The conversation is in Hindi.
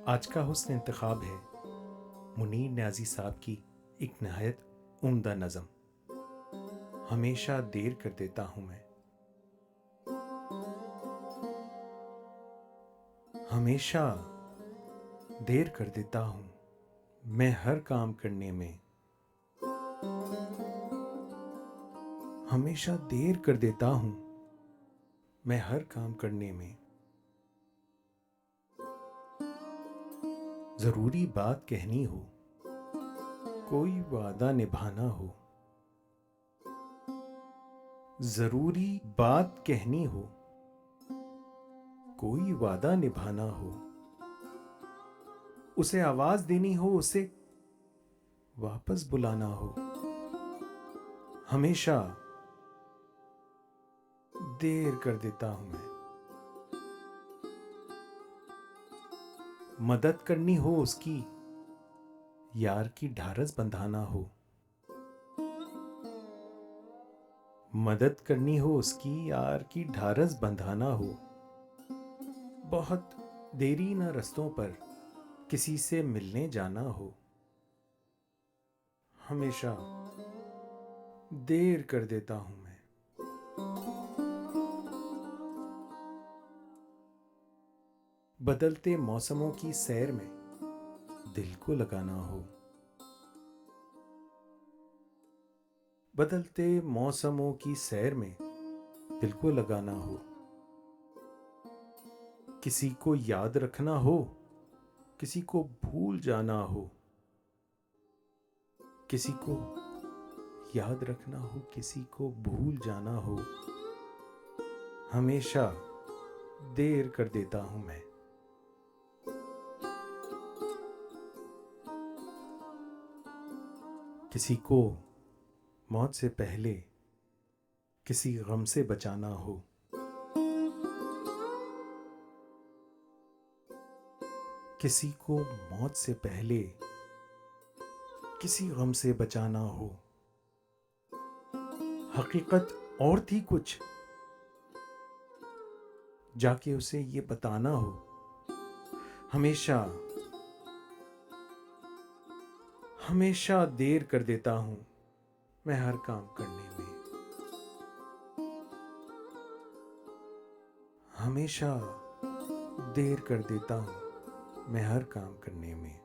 आज का हुस्न इंतखाब है मुनीर न्याजी साहब की एक नहायत उम्दा नज़म। हमेशा देर कर देता हूँ मैं, हमेशा देर कर देता हूँ मैं हर काम करने में, हमेशा देर कर देता हूँ मैं हर काम करने में। ज़रूरी बात कहनी हो, कोई वादा निभाना हो, ज़रूरी बात कहनी हो, कोई वादा निभाना हो, उसे आवाज़ देनी हो, उसे वापस बुलाना हो, हमेशा देर कर देता हूं मैं। मदद करनी हो उसकी, यार की ढारस बंधाना हो, मदद करनी हो उसकी, यार की ढारस बंधाना हो, बहुत देरी न रस्तों पर किसी से मिलने जाना हो, हमेशा देर कर देता हूं मैं। बदलते मौसमों की सैर में दिल को लगाना हो, बदलते मौसमों की सैर में दिल को लगाना हो, किसी को याद रखना हो, किसी को भूल जाना हो, किसी को याद रखना हो, किसी को भूल जाना हो, हमेशा देर कर देता हूं मैं। किसी को मौत से पहले किसी गम से बचाना हो, किसी को मौत से पहले किसी गम से बचाना हो, हकीकत और थी कुछ, जाके उसे ये बताना हो, हमेशा हमेशा देर कर देता हूं मैं हर काम करने में, हमेशा देर कर देता हूं मैं हर काम करने में।